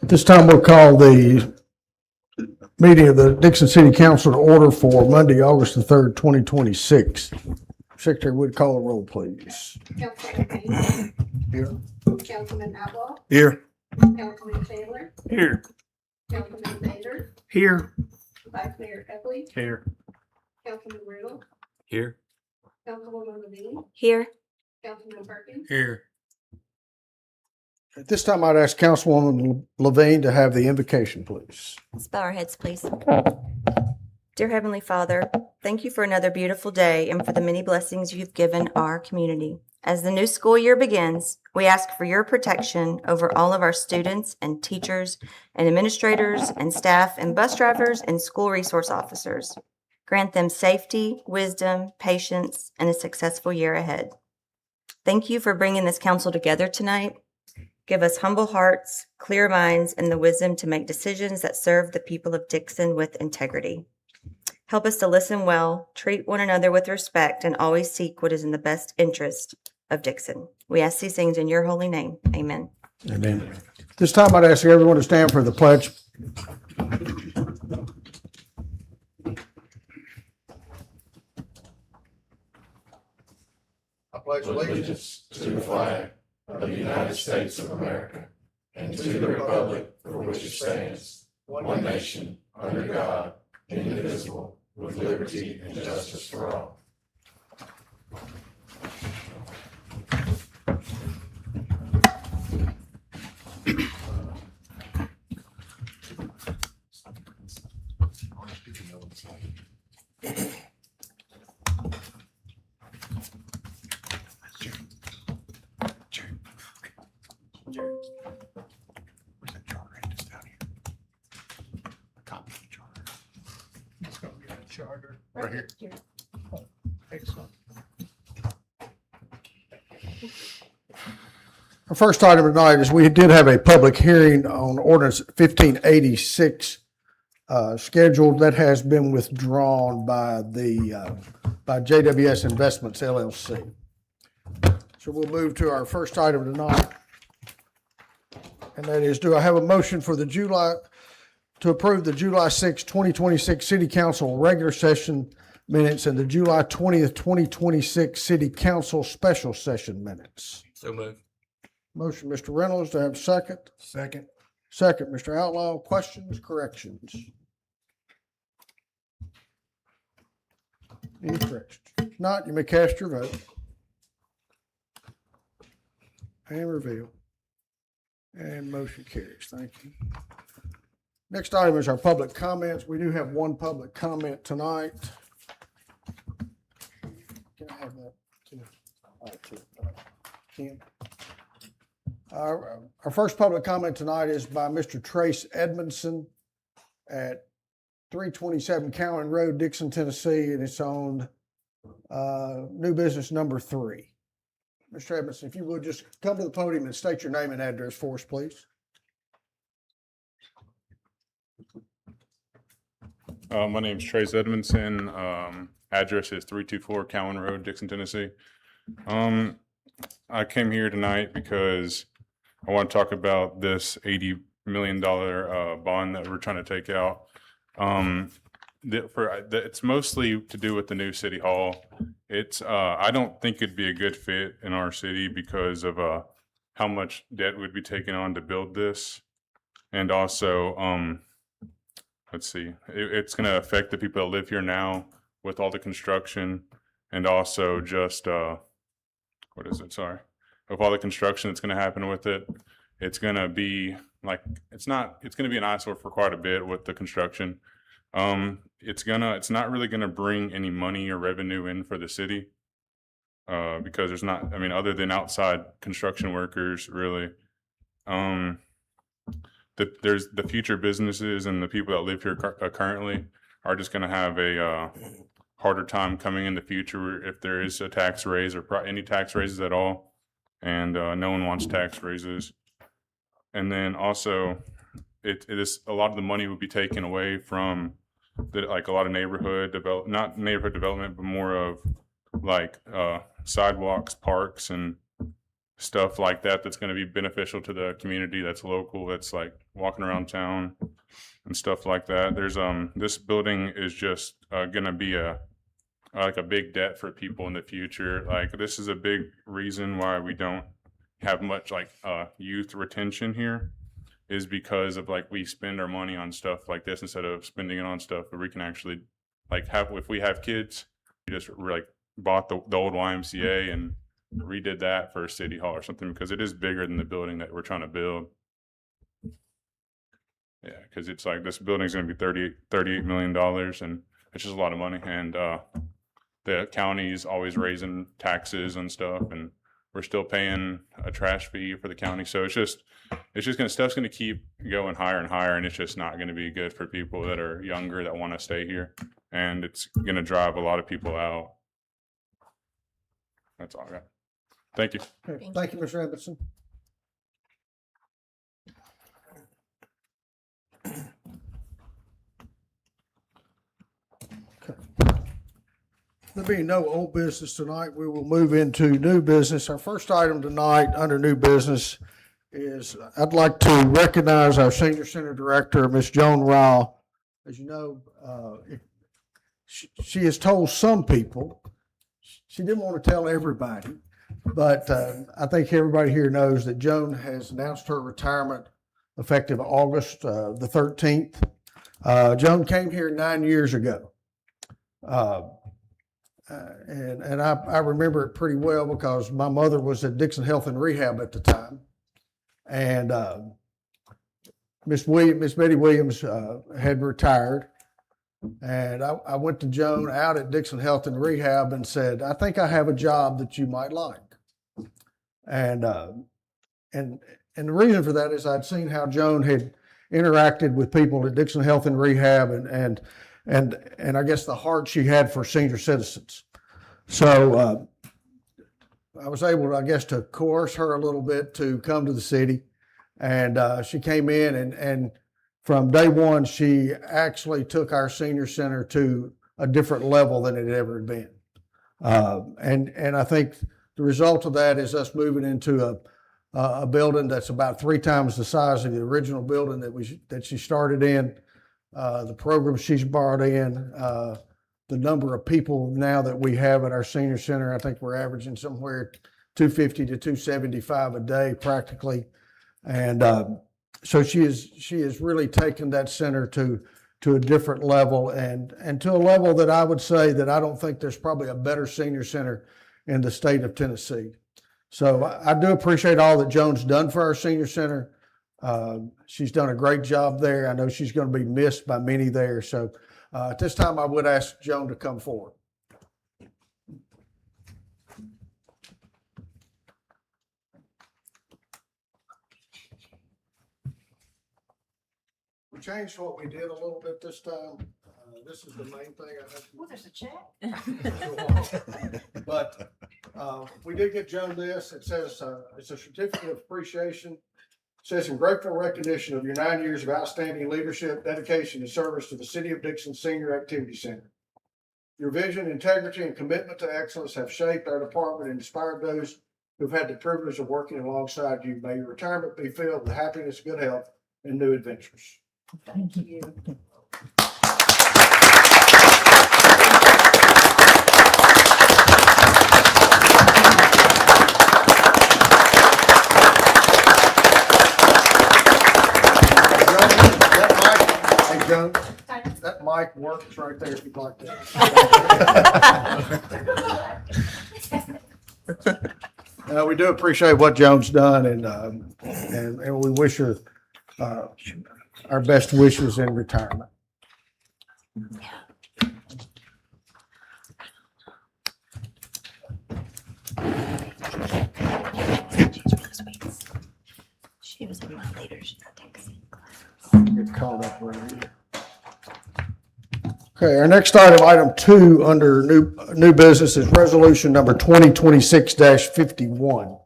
At this time, we'll call the meeting of the Dickson City Council to order for Monday, August the 3rd, 2026. Secretary, would call the roll, please. Councilman Payne. Here. Councilman Outlaw. Here. Councilman Taylor. Here. Councilman Bader. Here. Vice Mayor Epley. Here. Councilman Riddle. Here. Councilwoman Levine. Here. Councilman Perkins. Here. At this time, I'd ask Councilwoman Levine to have the invocation, please. Let's bow our heads, please. Dear Heavenly Father, thank you for another beautiful day and for the many blessings you've given our community. As the new school year begins, we ask for your protection over all of our students and teachers and administrators and staff and bus drivers and school resource officers. Grant them safety, wisdom, patience, and a successful year ahead. Thank you for bringing this council together tonight. Give us humble hearts, clear minds, and the wisdom to make decisions that serve the people of Dickson with integrity. Help us to listen well, treat one another with respect, and always seek what is in the best interest of Dickson. We ask these things in your holy name. Amen. Amen. This time, I'd ask everyone to stand for the pledge. I pledge allegiance to the flag of the United States of America and to the republic for which it stands, one nation, under God, indivisible, with liberty and justice for all. Where's that charter? Just down here. A copy of the charter. Let's go get a charter. Right here. Excellent. Our first item tonight is we did have a public hearing on ordinance 1586 scheduled. That has been withdrawn by by JWS Investments LLC. So we'll move to our first item tonight. And that is, do I have a motion for to approve the July 6, 2026 City Council regular session minutes and the July 20th, 2026 City Council special session minutes? So moved. Motion, Mr. Reynolds, to have a second. Second. Second, Mr. Outlaw. Questions, corrections? Any corrections? If not, you may cast your vote. And reveal. And motion carries. Thank you. Next item is our public comments. We do have one public comment tonight. Can I have that? Ken? Our first public comment tonight is by Mr. Trace Edmondson at 327 Cowan Road, Dickson, Tennessee, and it's on new business number 3. Mr. Edmondson, if you would just come to the podium and state your name and address for us, please. My name's Trace Edmondson. Address is 324 Cowan Road, Dickson, Tennessee. I came here tonight because I want to talk about this $80 million bond that we're trying to take out. It's mostly to do with the new city hall. I don't think it'd be a good fit in our city because of how much debt would be taken on to build this, and also let's see, it's going to affect the people that live here now with all the construction, and also just with all the construction that's going to happen with it. It's going to be it's going to be an eyesore for quite a bit with the construction. It's not really gonna bring any money or revenue in for the city, because there's not, other than outside construction workers, really. There's the future businesses and the people that live here currently are just gonna have a harder time coming in the future if there is a tax raise or any tax raises at all, and no one wants tax raises. And then also, it is a lot of the money would be taken away from a lot of not neighborhood development, but more of sidewalks, parks, and stuff like that that's going to be beneficial to the community that's local, that's like walking around town and stuff like that. There's this building is just going to be like a big debt for people in the future. Like this is a big reason why we don't have much like youth retention here, is because of like we spend our money on stuff like this instead of spending it on stuff where we can actually like have, if we have kids, we just like bought the old YMCA and redid that for City Hall or something, because it is bigger than the building that we're trying to build. Yeah, because it's like this building is going to be $38 million, and it's just a lot of money. And the county's always raising taxes and stuff, and we're still paying a trash fee for the county. So it's just gonna, stuff's gonna keep going higher and higher, and it's just not gonna be good for people that are younger that want to stay here, and it's gonna drive a lot of people out. That's all I got. Thank you. Okay, thank you, Mr. Edmondson. There being no old business tonight, we will move into new business. Our first item tonight under new business is I'd like to recognize our Senior Center Director, Ms. Joan Ryle. As you know, she has told some people, she didn't want to tell everybody, but I think everybody here knows that Joan has announced her retirement effective August the 13th. Joan came here 9 years ago. And I remember it pretty well because my mother was at Dickson Health and Rehab at the time. And Miss Betty Williams had retired. And I went to Joan out at Dickson Health and Rehab and said, I think I have a job that you might like. And the reason for that is I'd seen how Joan had interacted with people at Dickson Health and Rehab and I guess the heart she had for senior citizens. So I was able, I guess, to coerce her a little bit to come to the city. And she came in and from day one, she actually took our senior center to a different level than it had ever been. And I think the result of that is us moving into a building that's about 3 times the size of the original building that she started in. The program she's brought in, the number of people now that we have at our senior center, I think we're averaging somewhere 250 to 275 a day practically. And so she has really taken that center to a different level and to a level that I would say that I don't think there's probably a better senior center in the state of Tennessee. So I do appreciate all that Joan's done for our senior center. She's done a great job there. I know she's going to be missed by many there. So at this time, I would ask Joan to come forward. We changed what we did a little bit this time. This is the main thing. Well, there's a check. But we did get Joan this. It says it's a certificate of appreciation. It says, in grateful recognition of your 9 years of outstanding leadership, dedication, and service to the City of Dickson Senior Activity Center. Your vision, integrity, and commitment to excellence have shaped our department and inspired those who've had the privilege of working alongside you. May your retirement be filled with happiness, good health, and new adventures. Thank you. Joan, that mic works right there if you'd like that. We do appreciate what Joan's done, and we wish her our best wishes in retirement. She was in my leadership Dickson class. Get caught up right here. Okay, our next item 2 under new business is resolution number 2026-51.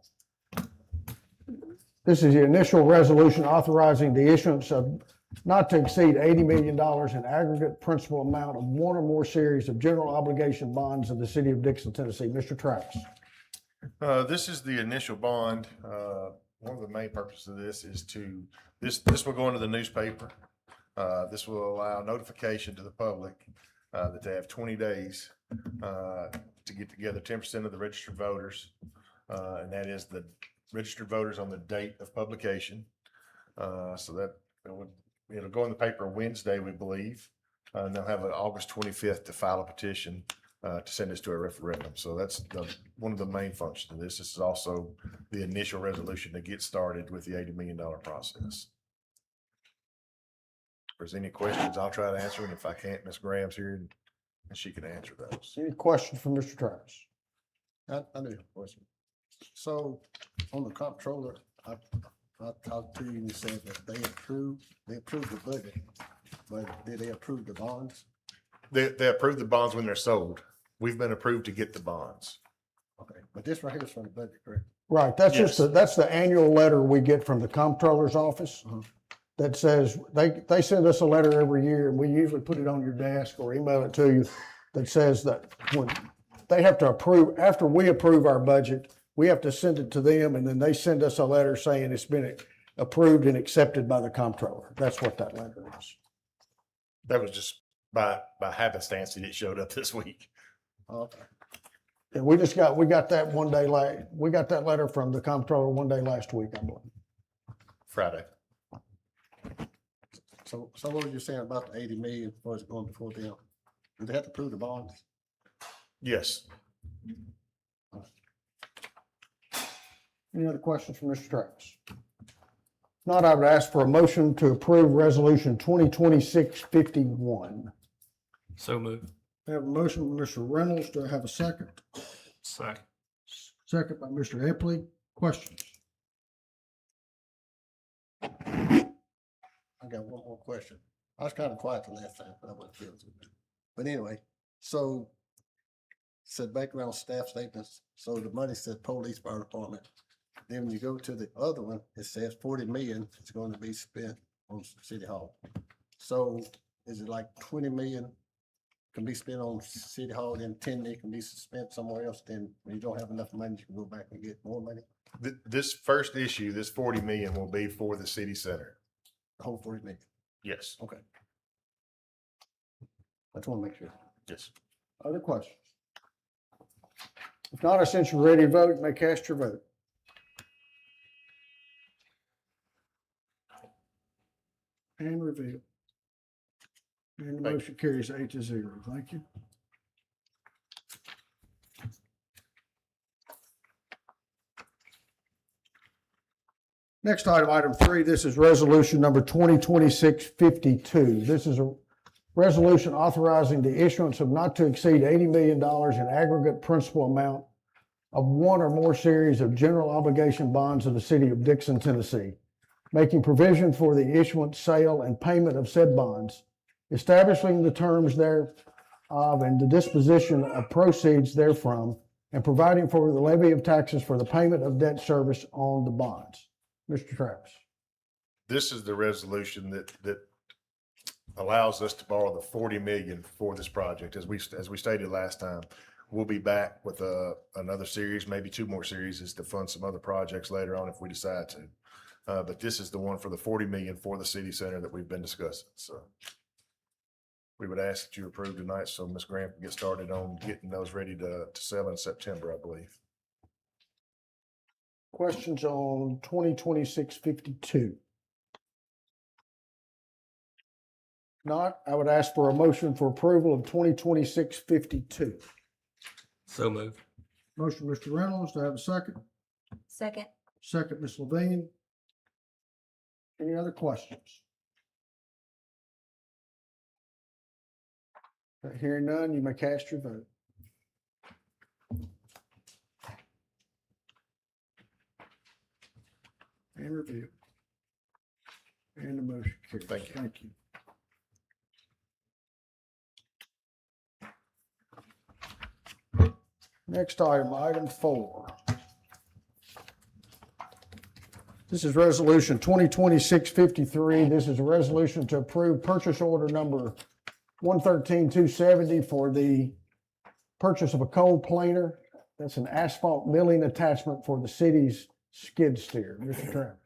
This is the initial resolution authorizing the issuance of not to exceed $80 million in aggregate principal amount of one or more series of general obligation bonds of the City of Dickson, Tennessee. Mr. Travis. This is the initial bond. One of the main purposes of this is this will go into the newspaper. This will allow notification to the public that they have 20 days to get together 10% of the registered voters. And that is the registered voters on the date of publication. So that it'll go in the paper Wednesday, we believe. And they'll have an August 25th to file a petition to send this to a referendum. So that's one of the main functions of this. This is also the initial resolution to get started with the $80 million process. If there's any questions, I'll try to answer them. If I can't, Ms. Graham's here and she can answer those. Any questions for Mr. Travis? I do have a question. So on the comptroller, I talked to you and you said that they approved the budget, but did they approve the bonds? They approve the bonds when they're sold. We've been approved to get the bonds. Okay, but this right here is from the budget, correct? Right, that's just, Yes. that's the annual letter we get from the comptroller's office that says, they send us a letter every year, and we usually put it on your desk or email it to you, that says that when they have to approve, after we approve our budget, we have to send it to them, and then they send us a letter saying it's been approved and accepted by the comptroller. That's what that letter is. That was just by happenstance that it showed up this week. Okay. And we got that one day we got that letter from the comptroller one day last week, I believe. Friday. So what were you saying about the 80 million before it's going before them? Do they have to approve the bonds? Yes. Any other questions for Mr. Travis? If not, I would ask for a motion to approve resolution 2026-51. So moved. I have a motion by Mr. Reynolds. Do I have a second? Second. Second by Mr. Epley. Questions? I got one more question. I was kind of quiet the last time, but I wasn't feeling too good. But anyway, so said background staff statements. So the money said police fire department. Then when you go to the other one, it says 40 million is going to be spent on City Hall. So is it like 20 million can be spent on City Hall, then 10 million can be spent somewhere else? Then when you don't have enough money, you can go back and get more money? This first issue, this 40 million will be for the city center. The whole 40 million? Yes. Okay. I just want to make sure. Yes. Other questions? If not, since you're ready to vote, you may cast your vote. And reveal. And the Thank motion carries 8-0. Thank you. Next item, item 3, this is resolution number 2026-52. This is a resolution authorizing the issuance of not to exceed $80 million in aggregate principal amount of one or more series of general obligation bonds of the City of Dickson, Tennessee, making provision for the issuance, sale, and payment of said bonds, establishing the terms thereof and the disposition of proceeds therefrom, and providing for the levy of taxes for the payment of debt service on the bonds. Mr. Travis. This is the resolution that allows us to borrow the 40 million for this project. As we stated last time, we'll be back with another series, maybe 2 more series, to fund some other projects later on if we decide to. But this is the one for the 40 million for the city center that we've been discussing. So we would ask that you approve tonight so Ms. Graham can get started on getting those ready to sell in September, I believe. Questions on 2026-52? Not, I would ask for a motion for approval of 2026-52. So moved. Motion, Mr. Reynolds, do I have a second? Second. Second, Ms. Levine. Any other questions? Hearing none, you may cast your vote. And review. And the motion carries. Thank you. Thank you. Next item, item 4. This is resolution 2026-53. This is a resolution to approve purchase order number 113-270 for the purchase of a cold planer That's an asphalt milling attachment for the city's skid steer. Mr. Travis.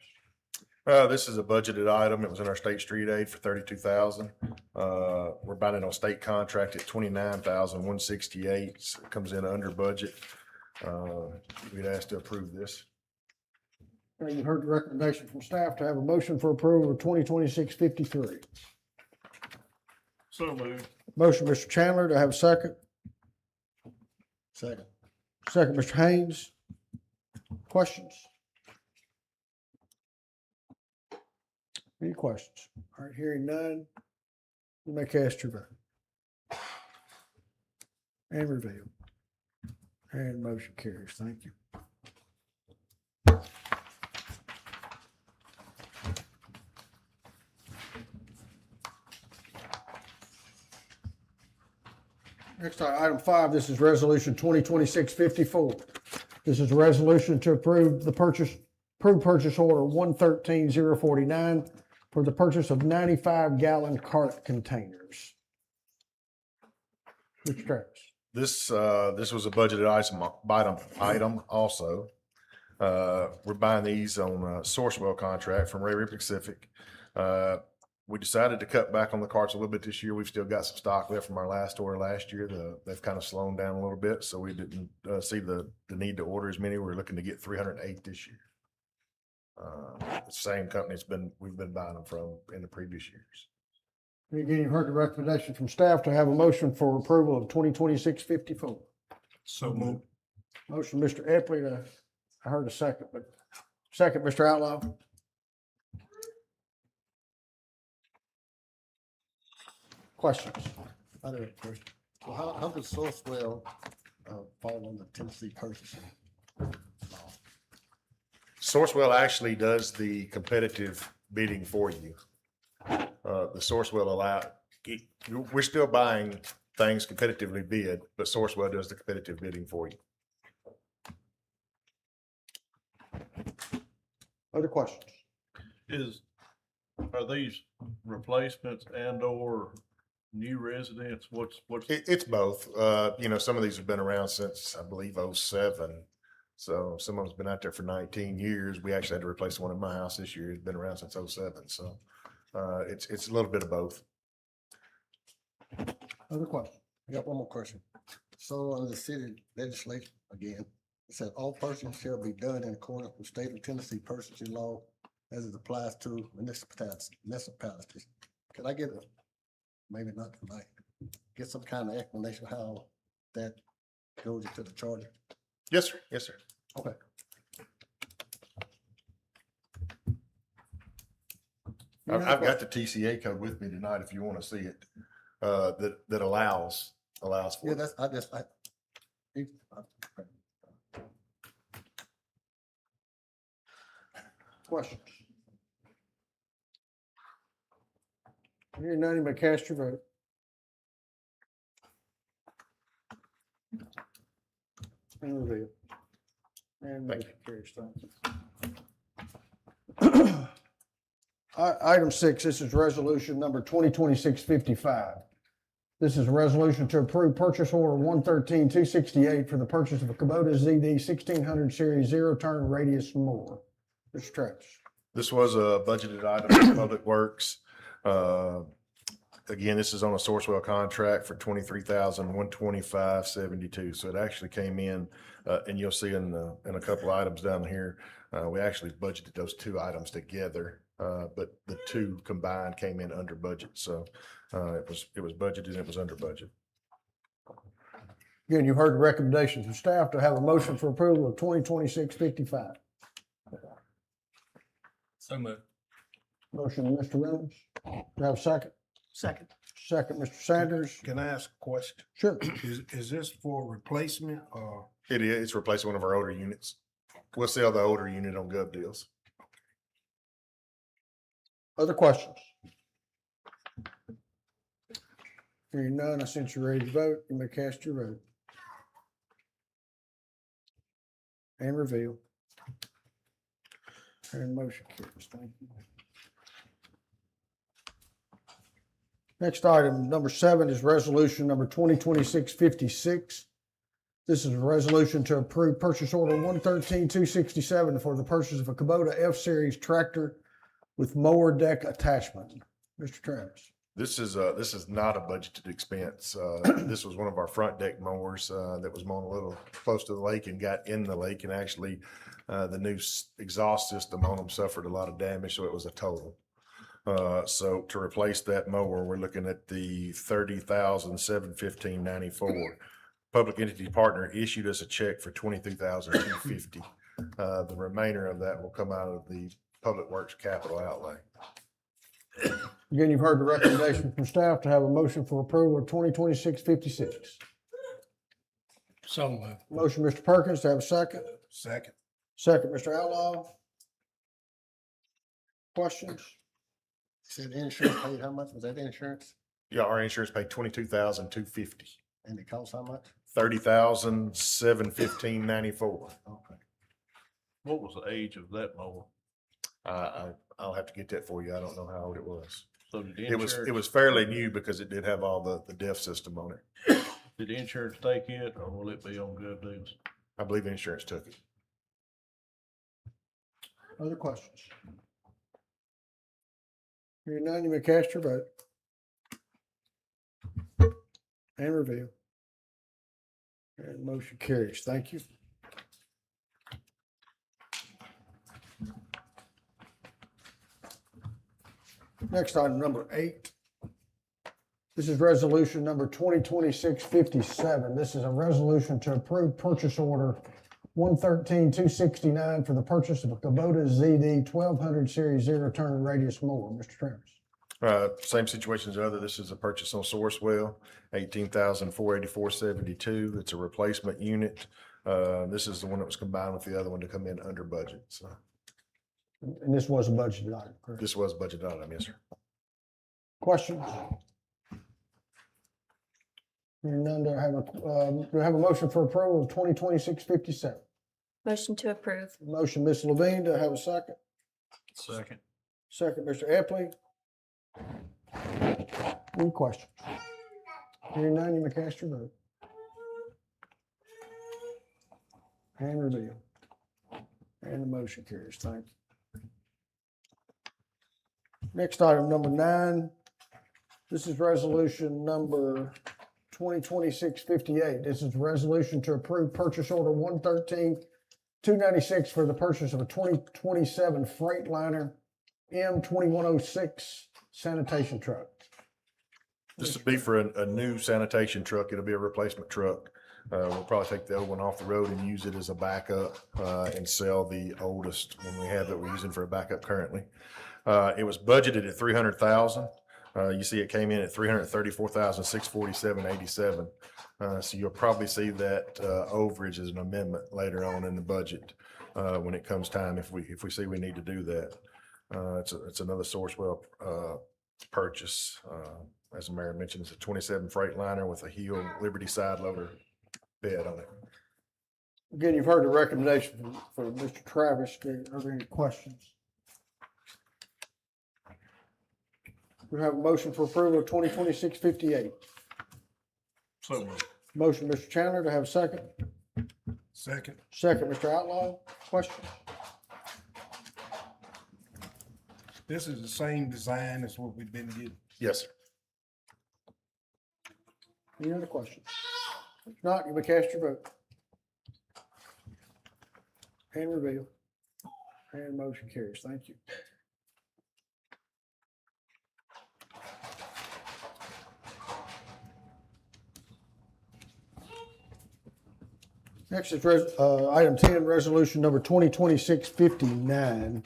This is a budgeted item. It was in our state street aid for 32,000. We're buying it on state contract at 29,168. It comes in under budget. We'd ask to approve this. Okay, you heard the recommendation from staff to have a motion for approval of 2026-53. So moved. Motion, Mr. Chandler, to have a second. Second. Second, Mr. Haynes. Questions? Any questions? All right, hearing none, you may cast your vote. And reveal. And motion carries. Thank you. Next, item 5, this is resolution 2026-54. This is a resolution to approve purchase order 113049 for the purchase of 95-gallon cart containers. Mr. Travis. This was a budgeted item also. We're buying these on a Sourcewell contract from Ray Ripley Pacific. We decided to cut back on the carts a little bit this year. We've still got some stock left from our last order last year. They've kind of slowed down a little bit, so we didn't see the need to order as many. We're looking to get 308 this year. The same company we've been buying them from in the previous years. Again, you heard the recommendation from staff to have a motion for approval of 2026-54. So moved. Motion, Mr. Epley, I heard a second, but second, Mr. Outlaw. Questions? I have a question. Well, how does Sourcewell fall under Tennessee purchasing? Sourcewell actually does the competitive bidding for you. The Sourcewell we're still buying things competitively bid, but Sourcewell does the competitive bidding for you. Other questions? Are these replacements and or new residents? What's? It's both. Some of these have been around since, I believe, 07. So some of them's been out there for 19 years. We actually had to replace one in my house this year. It's been around since 07. So it's a little bit of both. Other questions? I got one more question. So under the city legislation, again, it said all purchasing shall be done in accordance with state of Tennessee purchasing law as it applies to municipalities. Can I get maybe not tonight, get some kind of explanation how that goes into the charter? Yes, sir. Yes, sir. Okay. I've got the TCA code with me tonight if you want to see it. That allows for Yeah, it. Questions? Hearing none, you may cast your vote. And reveal. And motion carries. Thank you. Item 6, this is resolution number 2026-55. This is a resolution to approve purchase order 113-268 for the purchase of a Kubota ZD 1600 series zero-turn radius mower. Mr. Travis. This was a budgeted item for Public Works. Again, this is on a Sourcewell contract for $23,125.72. So it actually came in, and you'll see in a couple of items down here, we actually budgeted those two items together, but the two combined came in under budget. So it was budgeted and it was under budget. Again, you heard the recommendations from staff to have a motion for approval of 2026-55. So moved. Motion, Mr. Reynolds. Do I have a second? Second. Second, Mr. Sanders. Can I ask a question? Sure. Is this for replacement or? It is. It's replacing one of our older units. We'll sell the older unit on Gov Deals. Other questions? Hearing none, I sense you're ready to vote. You may cast your vote. And reveal. And motion carries. Thank you. Next item, number 7, is resolution number 2026-56. This is a resolution to approve purchase order 113-267 for the purchase of a Kubota F-Series tractor with mower deck attachment. Mr. Travis. This is not a budgeted expense. This was one of our front deck mowers, that was mown a little close to the lake and got in the lake, and actually, the new exhaust system on them suffered a lot of damage, so it was a total. So to replace that mower, we're looking at the $30,715.94. Public entity partner issued us a check for $22,250. The remainder of that will come out of the Public Works capital outlay. Again, you've heard the recommendation from staff to have a motion for approval of 2026-56. So moved. Motion, Mr. Perkins, to have a second. Second. Second, Mr. Outlaw. Questions? Said insurance paid, how much was that insurance? Yeah, our insurance paid $22,250. And it cost how much? $30,715.94. Okay. What was the age of that mower? I'll have to get that for you. I don't know how old it was. So did the It was insurance, fairly new because it did have all the DEF system on it. did the insurance take it, or will it be on good deals? I believe insurance took it. Other questions? Hearing none, you may cast your vote. And reveal. And motion carries. Thank you. Next item, number 8. This is resolution number 2026-57. This is a resolution to approve purchase order 113-269 for the purchase of a Kubota ZD 1200 series zero turn radius mower. Mr. Travis. Same situation as the other. This is a purchase on Sourcewell, $18,484.72. It's a replacement unit. This is the one that was combined with the other one to come in under budget. So And this was a budgeted item, correct? this was budget item, yes, sir. Questions? Hearing none, do I have a motion for approval of 2026-57? Motion to approve. Motion, Ms. Levine, do I have a second? Second. Second, Mr. Epley. Any questions? Hearing none, you may cast your vote. And reveal. And the motion carries. Thank you. Next item, number 9. This is resolution number 2026-58. This is a resolution to approve purchase order 113-296 for the purchase of a 2027 Freightliner M2106 sanitation truck. This would be for a new sanitation truck. It'll be a replacement truck. We'll probably take the old one off the road and use it as a backup, and sell the oldest one we have that we're using for a backup currently. It was budgeted at $300,000. You see it came in at $334,647.87. So you'll probably see that overage as an amendment later on in the budget when it comes time, if we see we need to do that. It's another Sourcewell purchase. As the mayor mentioned, it's a 27 Freightliner with a heel Liberty side loader bed on it. Again, you've heard the recommendation for Mr. Travis. Are there any questions? We have a motion for approval of 2026-58. So moved. Motion, Mr. Chandler, to have a second. Second. Second, Mr. Outlaw. Question? This is the same design as what we've been getting. Yes, sir. Any other questions? If not, you may cast your vote. And reveal. And motion carries. Thank you. Next is item 10, resolution number 2026-59.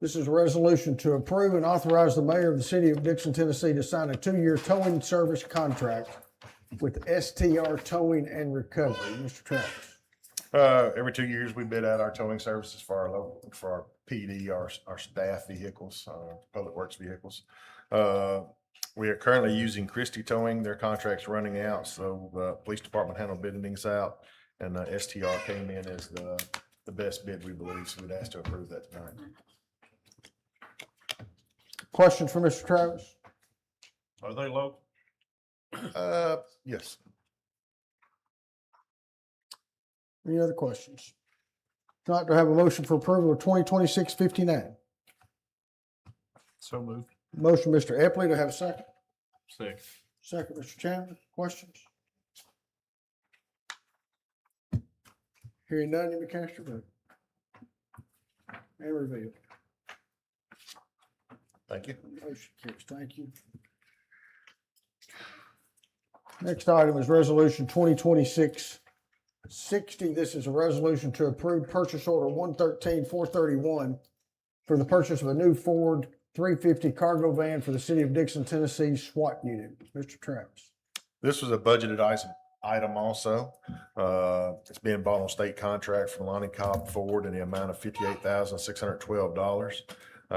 This is a resolution to approve and authorize the mayor of the City of Dickson, Tennessee to sign a 2-year towing service contract with STR Towing and Recovery. Mr. Travis. Every 2 years, we bid out our towing services for our PD, our staff vehicles, public works vehicles. We are currently using Christie Towing. Their contract's running out, so the police department handled bidding things out, and STR came in as the best bid, we believe, so we'd ask to approve that tonight. Questions for Mr. Travis? Are they local? Yes. Any other questions? Not to have a motion for approval of 2026-59. So moved. Motion, Mr. Epley, to have a second. Second. Second, Mr. Chandler. Questions? Hearing none, you may cast your vote. And reveal. Thank you. Motion carries. Thank you. Next item is Resolution 2026-60. This is a resolution to approve purchase order 113-431 for the purchase of a new Ford 350 cargo van for the City of Dickson, Tennessee SWAT unit. Mr. Travis. This was a budgeted item also. It's being bought on state contract from Lonnie Cobb Ford in the amount of $58,612.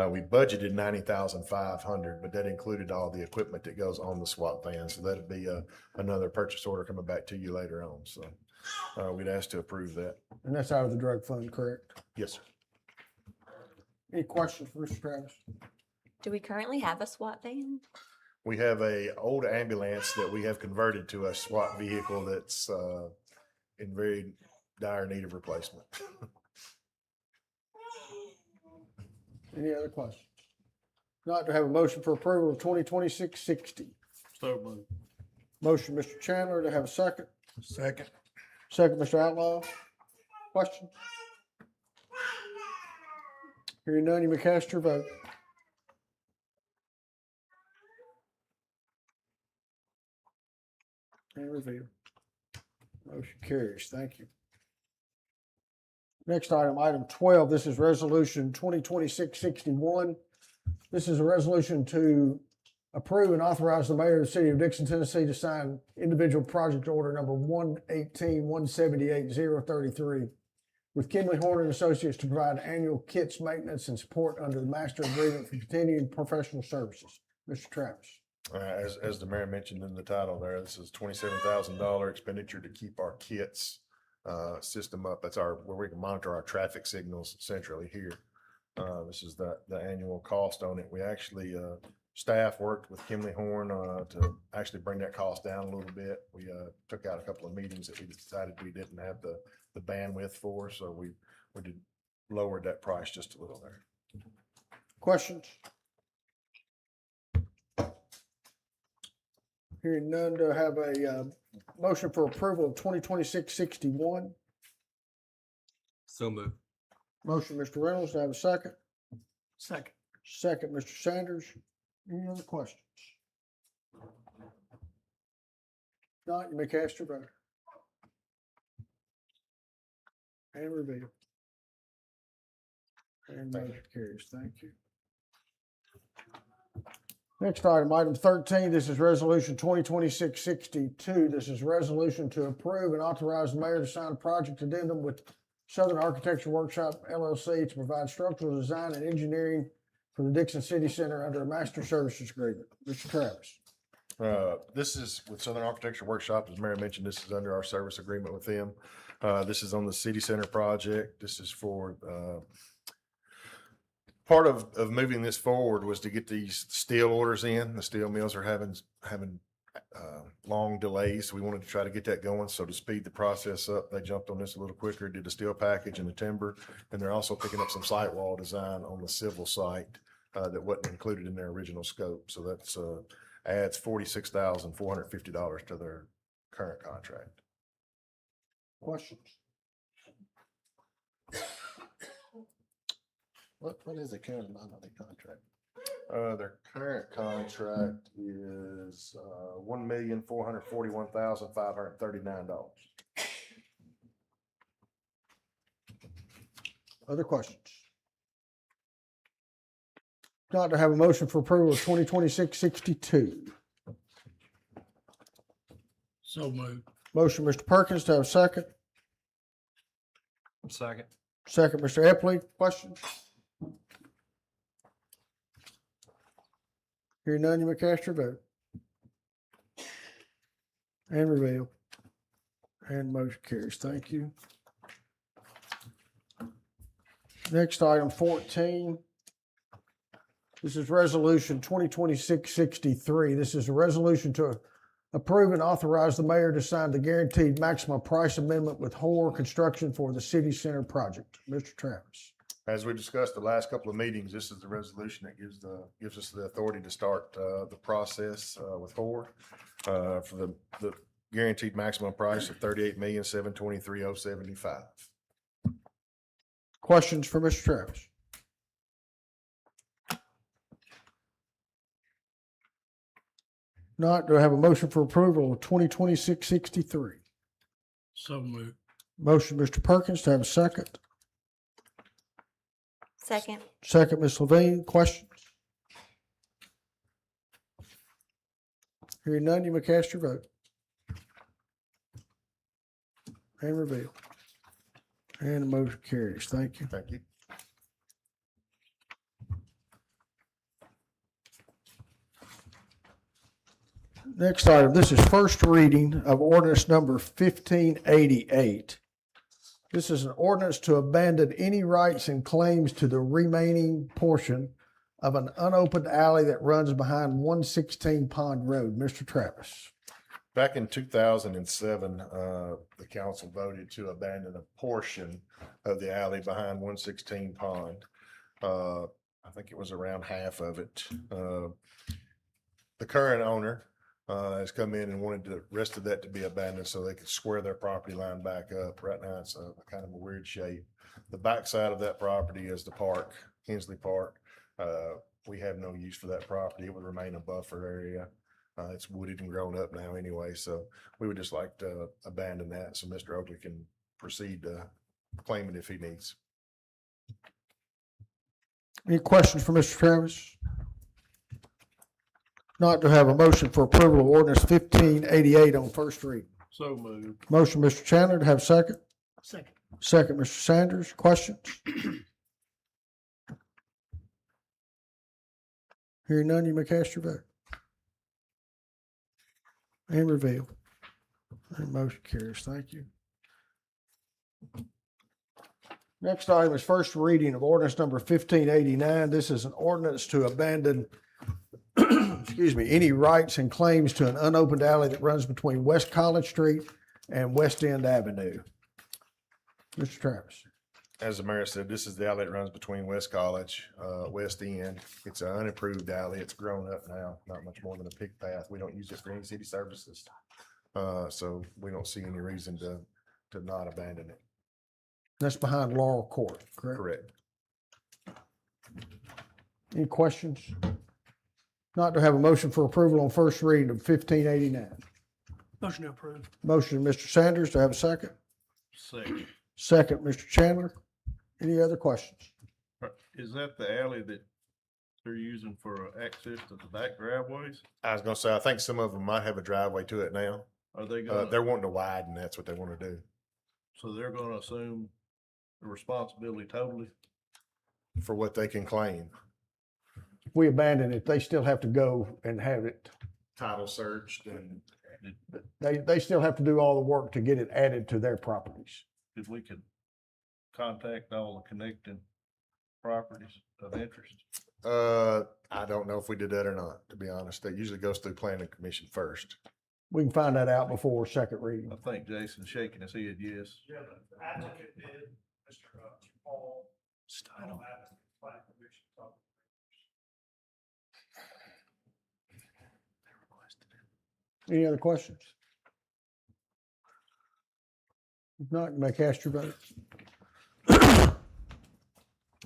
We budgeted $90,500, but that included all the equipment that goes on the SWAT van. So that'd be another purchase order coming back to you later on. So we'd ask to approve that. And that's out of the drug fund, correct? Yes, sir. Any questions for Mr. Travis? Do we currently have a SWAT van? We have a old ambulance that we have converted to a SWAT vehicle that's in very dire need of replacement. Any other questions? Not to have a motion for approval of 2026-60. So moved. Motion, Mr. Chandler, to have a second. Second. Second, Mr. Outlaw. Questions? Hearing none, you may cast your vote. And reveal. Motion carries. Thank you. Next item, item 12. This is resolution 2026-61. This is a resolution to approve and authorize the mayor of the City of Dickson, Tennessee to sign individual project order number 118-178-033 with Kinley Horn and Associates to provide annual kits maintenance and support under the master agreement for continuing professional services. Mr. Travis. As the mayor mentioned in the title there, this is $27,000 expenditure to keep our kits system up. That's where we can monitor our traffic signals centrally here. This is the annual cost on it. We actually, staff worked with Kinley Horn to actually bring that cost down a little bit. We took out a couple of meetings that we decided we didn't have the bandwidth for, so we did lowered that price just a little there. Questions? Hearing none, to have a motion for approval of 2026-61. So moved. Motion, Mr. Reynolds, to have a second. Second. Second, Mr. Sanders. Any other questions? Not, you may cast your vote. And reveal. And motion carries. Thank you. Next item, item 13, this is resolution 2026-62. This is a resolution to approve and authorize the mayor to sign a project addendum with Southern Architecture Workshop LLC to provide structural design and engineering for the Dickson City Center under a master services agreement. Mr. Travis. This is with Southern Architecture Workshop. As Mayor mentioned, this is under our service agreement with them. This is on the City Center project. This is for part of moving this forward was to get these steel orders in. The steel mills are having long delays. So we wanted to try to get that going. So to speed the process up, they jumped on this a little quicker, did the steel package and the timber. And they're also picking up some site wall design on the civil site that wasn't included in their original scope. So that's adds $46,450 to their current contract. Questions? What is the current amount of the contract? Their current contract is $1,441,539. Other questions? Not to have a motion for approval of 2026-62. So moved. Motion, Mr. Perkins, to have a second. Second. Second, Mr. Epley. Questions? Hearing none, you may cast your vote. And reveal. And motion carries. Thank you. Next item 14. This is resolution 2026-63. This is a resolution to Approve and authorize the mayor to sign the guaranteed maximum price amendment with Hoare Construction for the city center project. Mr. Travis. As we discussed the last couple of meetings, this is the resolution that gives us the authority to start the process with Hoare for the guaranteed maximum price of $38,723,075. Questions for Mr. Travis? Not, do I have a motion for approval of 2026-63? So moved. Motion, Mr. Perkins, to have a second. Second. Second, Ms. Levine. Questions? Hearing none, you may cast your vote. And reveal. And the motion carries. Thank you. Thank you. Next item, this is first reading of ordinance number 1588. This is an ordinance to abandon any rights and claims to the remaining portion of an unopened alley that runs behind 116 Pond Road. Mr. Travis. Back in 2007, the council voted to abandon a portion of the alley behind 116 Pond. I think it was around half of it. The current owner has come in and wanted the rest of that to be abandoned so they could square their property line back up. Right now, it's a kind of a weird shape. The backside of that property is the park, Hensley Park. We have no use for that property. It would remain a buffer area. It's wooded and grown up now anyway, so we would just like to abandon that so Mr. Oakley can proceed to claim it if he needs. Any questions for Mr. Travis? Not to have a motion for approval of ordinance 1588 on first reading. So moved. Motion, Mr. Chandler, to have second. Second. Second, Mr. Sanders. Questions? Hearing none, you may cast your vote. And reveal. And motion carries. Thank you. Next item is first reading of ordinance number 1589. This is an ordinance to abandon, excuse me, any rights and claims to an unopened alley that runs between West College Street and West End Avenue. Mr. Travis. As the mayor said, this is the alley that runs between West College, West End. It's an unimproved alley. It's grown up now, not much more than a pig path. We don't use it for any city services. So we don't see any reason to not abandon it. That's behind Laurel Court, correct? Correct. Any questions? Not to have a motion for approval on first reading of 1589. Motion to approve. Motion, Mr. Sanders, to have a second. Second. Second, Mr. Chandler. Any other questions? Is that the alley that they're using for access to the back driveways? I was gonna say, I think some of them might have a driveway to it now. Are they gonna, They're wanting to widen. That's what they want to do so they're gonna assume the responsibility totally? for what they can claim. If we abandon it, they still have to go and have it. Title searched and They still have to do all the work to get it added to their properties. If we could contact all the connecting properties of interest. I don't know if we did that or not, to be honest. That usually goes through planning commission first. We can find that out before second reading. I think Jason's shaking his head, yes. Yeah, the applicant did, Mr. Paul. I don't have planning commission talk. Any other questions? If not, you may cast your vote.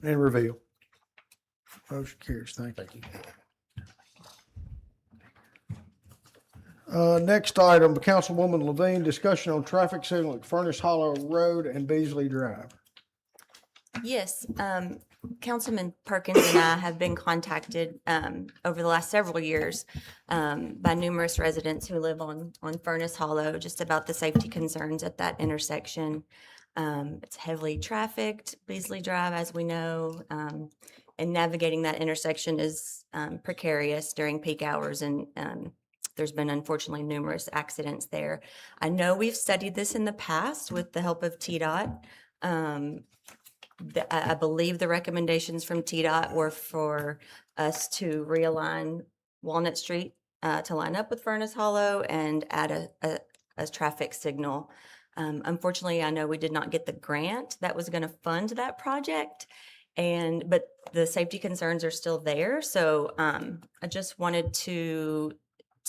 And reveal. Motion carries. Thank you. Next item, Councilwoman Levine, discussion on traffic signal at Furnace Hollow Road and Beasley Drive. Yes, Councilman Perkins and I have been contacted over the last several years by numerous residents who live on Furnace Hollow just about the safety concerns at that intersection. It's heavily trafficked, Beasley Drive, as we know, and navigating that intersection is precarious during peak hours, and there's been unfortunately numerous accidents there. I know we've studied this in the past with the help of TDOT. I believe the recommendations from TDOT were for us to realign Walnut Street to line up with Furnace Hollow and add a traffic signal. Unfortunately, I know we did not get the grant that was going to fund that project, but the safety concerns are still there. So I just wanted to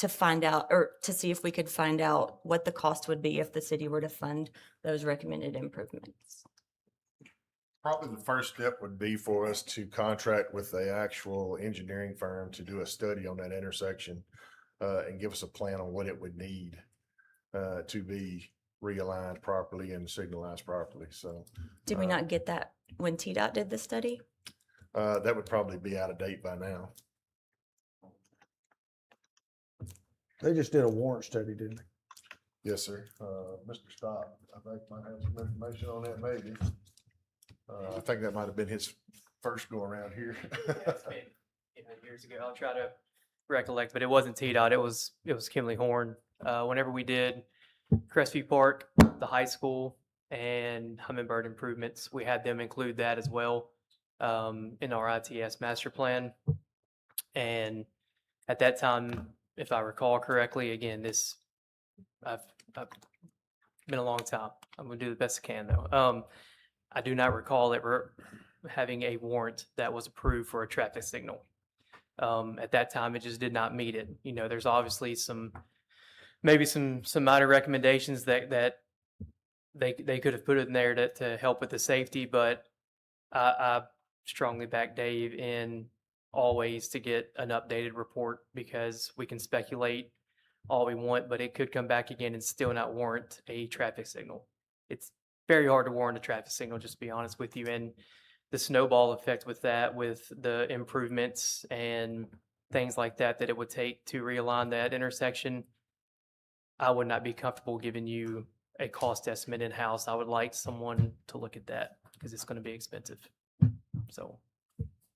find out, or to see if we could find out what the cost would be if the city were to fund those recommended improvements. Probably the first step would be for us to contract with the actual engineering firm to do a study on that intersection and give us a plan on what it would need to be realigned properly and signalized properly. So Did we not get that when TDOT did the study? that would probably be out of date by now. They just did a warrant study, didn't they? Yes, sir. Mr. Stott, I think might have some information on that maybe. I think that might have been his first go around here. It's been, years ago. I'll try to recollect, but it wasn't TDOT. It was Kimley Horn. Whenever we did Crestview Park, the high school, and Hummingbird improvements, we had them include that as well in our ITS master plan. And at that time, if I recall correctly, again, I've been a long time. I'm gonna do the best I can though. I do not recall ever having a warrant that was approved for a traffic signal. At that time, it just did not meet it. There's obviously maybe some minor recommendations that they could have put in there to help with the safety, but I strongly back Dave in always to get an updated report, because we can speculate all we want, but it could come back again and still not warrant a traffic signal. It's very hard to warrant a traffic signal, just to be honest with you. And the snowball effect with that, with the improvements and things like that it would take to realign that intersection, I would not be comfortable giving you a cost estimate in-house. I would like someone to look at that, because it's going to be expensive. So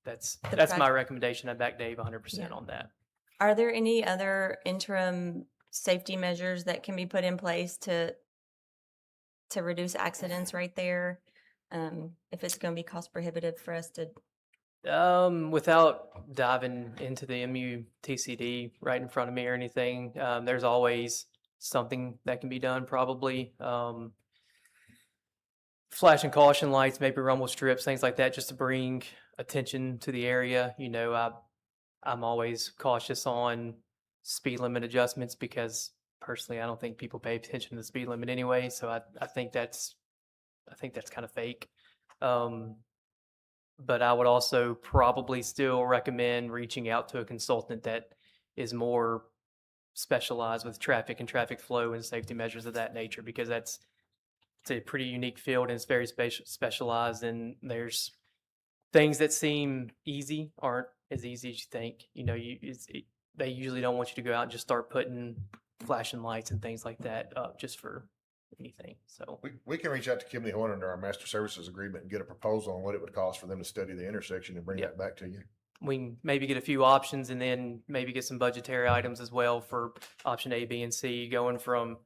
that's my recommendation. I back Dave 100% on that. Are there any other interim safety measures that can be put in place to reduce accidents right there? If it's going to be cost prohibitive for us to. Without diving into the MUTCD right in front of me or anything, there's always something that can be done, probably. Flashing caution lights, maybe rumble strips, things like that, just to bring attention to the area. I'm always cautious on speed limit adjustments, because personally, I don't think people pay attention to the speed limit anyway. So I think that's kind of fake. But I would also probably still recommend reaching out to a consultant that is more specialized with traffic and traffic flow and safety measures of that nature, because it's a pretty unique field and it's very specialized, and there's things that seem easy aren't as easy as you think. They usually don't want you to go out and just start putting flashing lights and things like that up just for anything. So we can reach out to Kimley Horn under our master services agreement and get a proposal on what it would cost for them to study the intersection and bring that back to you. we can maybe get a few options, and then maybe get some budgetary items as well for option A, B, and C, going from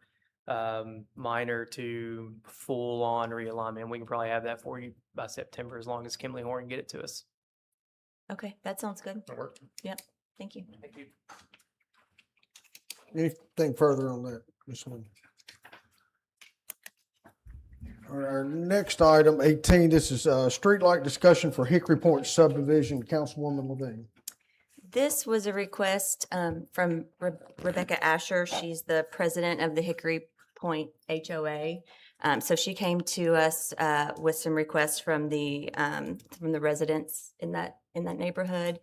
minor to full on realignment. We can probably have that for you by September, as long as Kimley Horn can get it to us. Okay, that sounds good. That work? Yep, thank you. Thank you. Anything further on that, Ms. Lynn? Our next item, 18, this is a streetlight discussion for Hickory Point subdivision. Councilwoman Levine. This was a request from Rebecca Asher. She's the president of the Hickory Point HOA. So she came to us with some requests from the residents in that neighborhood.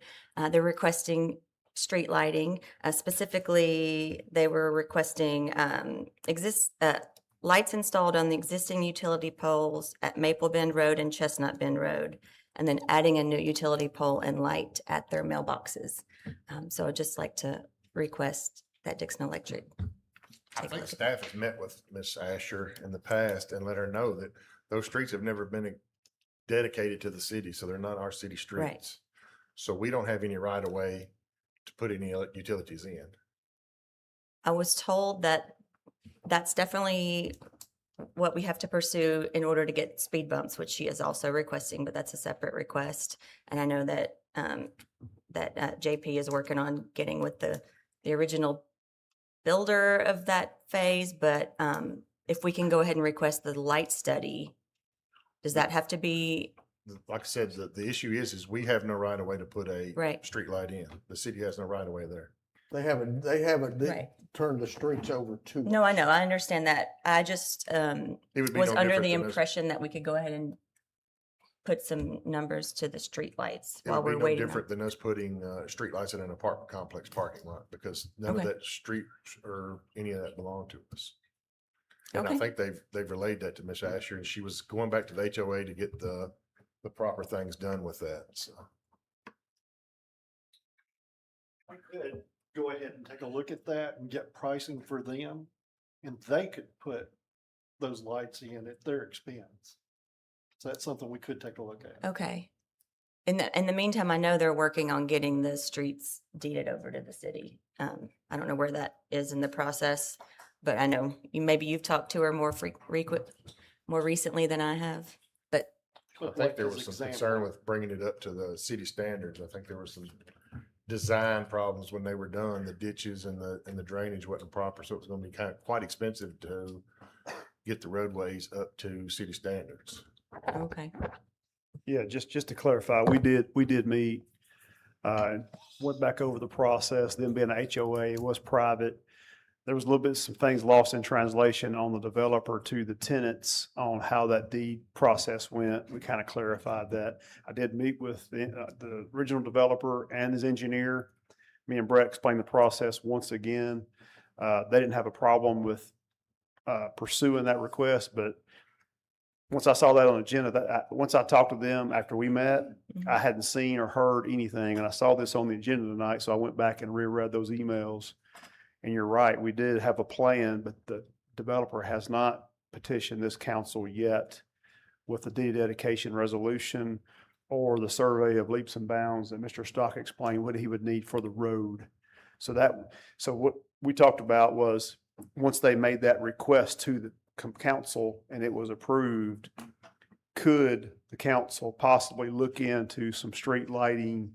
They're requesting street lighting. Specifically, they were requesting lights installed on the existing utility poles at Maple Bend Road and Chestnut Bend Road, and then adding a new utility pole and light at their mailboxes. So I'd just like to request that Dickson Electric. I think staff has met with Ms. Asher in the past and let her know that those streets have never been dedicated to the city, so they're not our city streets. Right. So we don't have any right of way to put any utilities in. I was told that that's definitely what we have to pursue in order to get speed bumps, which she is also requesting, but that's a separate request. And I know that JP is working on getting with the the original builder of that phase, but if we can go ahead and request the light study, does that have to be, Like I said, the issue is we have no right of way to put a Right. street light in. The city has no right of way there. They haven't Right. turned the streets over to. no, I know, I understand that. I just It would be was no under different the than us- impression that we could go ahead and put some numbers to the streetlights It while would be we're no waiting. different than us putting streetlights in an apartment complex parking lot because none of Okay. that street or any of that belong to us. And I Okay. think they've relayed that to Miss Asher, and she was going back to the HOA to get the proper things done with that. So We could go ahead and take a look at that and get pricing for them, and they could put those lights in at their expense. So that's something we could take a look at. Okay. In the meantime, I know they're working on getting the streets deeded over to the city. I don't know where that is in the process, but I know maybe you've talked to her more more recently than I have. But I Like think there as was some example. concern with bringing it up to the city standards. I think there were some design problems when they were done. The ditches and the drainage wasn't proper, so it was going to be quite expensive to get the roadways up to city standards. okay, Yeah, just to clarify, we did meet, and went back over the process, them being a HOA, it was private. There was a little bit, some things lost in translation on the developer to the tenants on how that deed process went. We kind of clarified that. I did meet with the original developer and his engineer. Me and Brett explained the process once again. They didn't have a problem with pursuing that request, but once I saw that on the agenda, once I talked to them after we met, I hadn't seen or heard anything, and I saw this on the agenda tonight, so I went back and reread those emails. And you're right, we did have a plan, but the developer has not petitioned this council yet with the deed dedication resolution or the survey of leaps and bounds that Mr. Stock explained what he would need for the road. So what we talked about was, once they made that request to the council and it was approved, could the council possibly look into some street lighting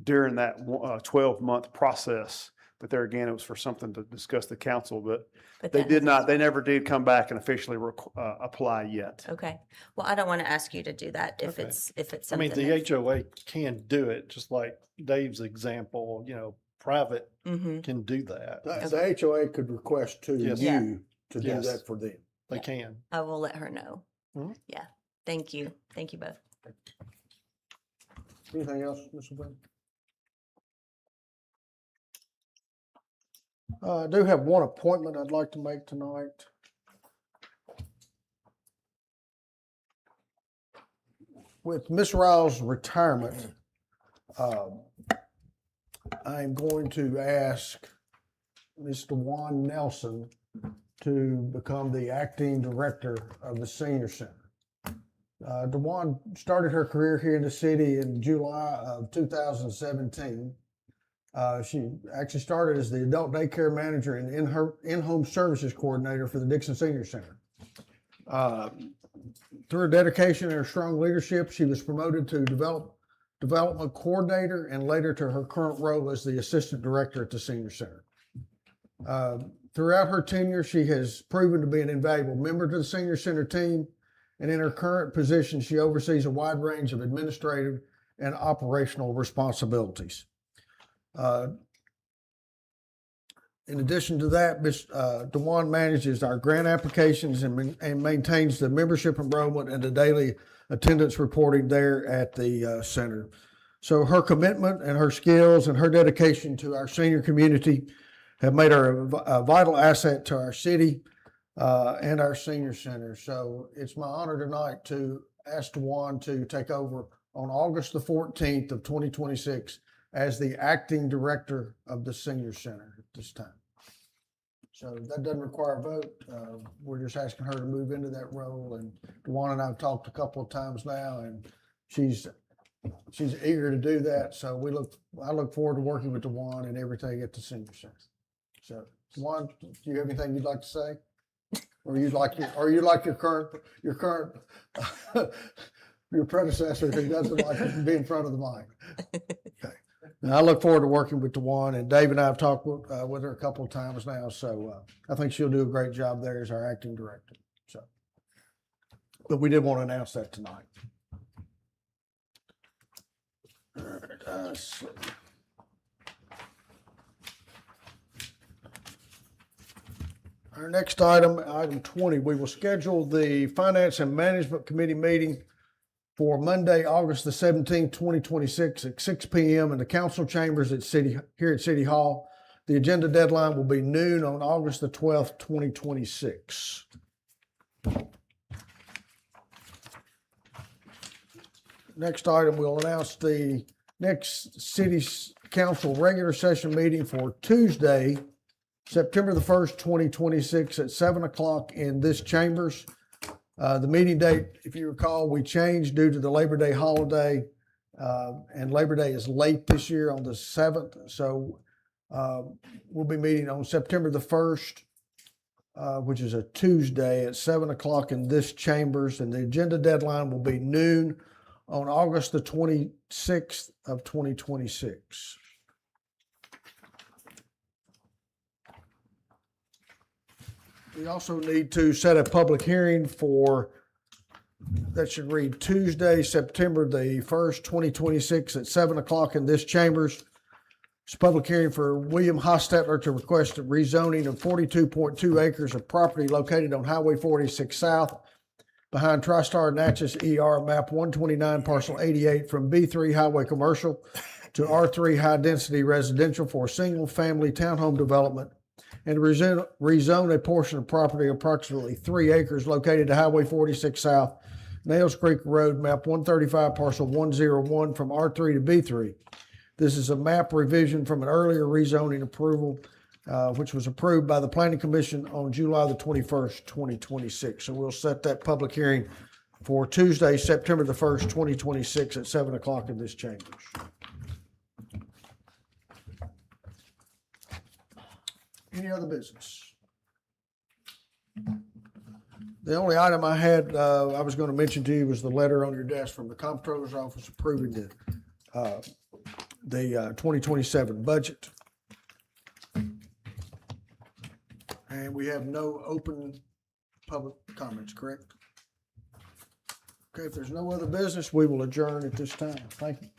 during that 12-month process? But there again, it was for something to discuss the council, but they that did not, hasn't- they never did come back and officially apply yet. Okay. Well, I don't want to ask you to do that if Okay. it's I mean, something. the HOA can do it, just like Dave's example, private Mm-hmm. can do that. The HOA could request to Yes. Yeah. you to do Yes. that for them. They can. I will let her know. Mhm. Yeah. Thank you. Thank you both. Anything else, Mr. Brown? I do have one appointment I'd like to make tonight. With Miss Riles' retirement, I'm going to ask Mr. Juan Nelson to become the acting director of the senior center. DeJuan started her career here in the city in July of 2017. She actually started as the adult daycare manager and in-home services coordinator for the Dickson Senior Center. Through her dedication and her strong leadership, she was promoted to development coordinator and later to her current role as the assistant director at the senior center. Throughout her tenure, she has proven to be an invaluable member to the senior center team, and in her current position, she oversees a wide range of administrative and operational responsibilities. In addition to that, Ms. DeJuan manages our grant applications and maintains the membership enrollment and the daily attendance reporting there at the center. So her commitment and her skills and her dedication to our senior community have made her a vital asset to our city and our senior center. So it's my honor tonight to ask DeJuan to take over on August the 14th of 2026 as the acting director of the senior center at this time. So that doesn't require a vote. We're just asking her to move into that role. And DeJuan and I have talked a couple of times now, and she's eager to do that. So I look forward to working with DeJuan and everything at the senior center. So DeJuan, do you have anything you'd like to say? Or you like your current your predecessor who doesn't like to be in front of the mic? Okay. And I look forward to working with Dewan, and Dave and I have talked with her a couple of times now, so I think she'll do a great job there as our acting director. So, but we did want to announce that tonight. All right, so our next item, item 20, we will schedule the Finance and Management Committee meeting for Monday, August the 17th, 2026 at 6 p.m. in the council chambers here at City Hall. The agenda deadline will be noon on August the 12th, 2026. Next item, we'll announce the next city council regular session meeting for Tuesday, September the 1st, 2026 at 7 o'clock in this chambers. The meeting date, if you recall, we changed due to the Labor Day holiday, and Labor Day is late this year on the 7th. So we'll be meeting on September the 1st, which is a Tuesday at 7 o'clock in this chambers. And the agenda deadline will be noon on August the 26th of 2026. We also need to set a public hearing that should read Tuesday, September the 1st, 2026 at 7 o'clock in this chambers. It's a public hearing for William Hostetler to request a rezoning of 42.2 acres of property located on Highway 46 South behind TriStar Natchez ER, map 129, parcel 88, from B3 Highway Commercial to R3 High Density Residential for a single-family townhome development, and rezone a portion of property approximately 3 acres located at Highway 46 South, Nails Creek Road, map 135, parcel 101, from R3 to B3. This is a map revision from an earlier rezoning approval, which was approved by the Planning Commission on July the 21st, 2026. So we'll set that public hearing for Tuesday, September the 1st, 2026 at 7 o'clock in this chambers. Any other business? The only item I had, I was going to mention to you was the letter on your desk from the Comptroller's Office approving the 2027 budget. And we have no open public comments, correct? Okay, if there's no other business, we will adjourn at this time. Thank you.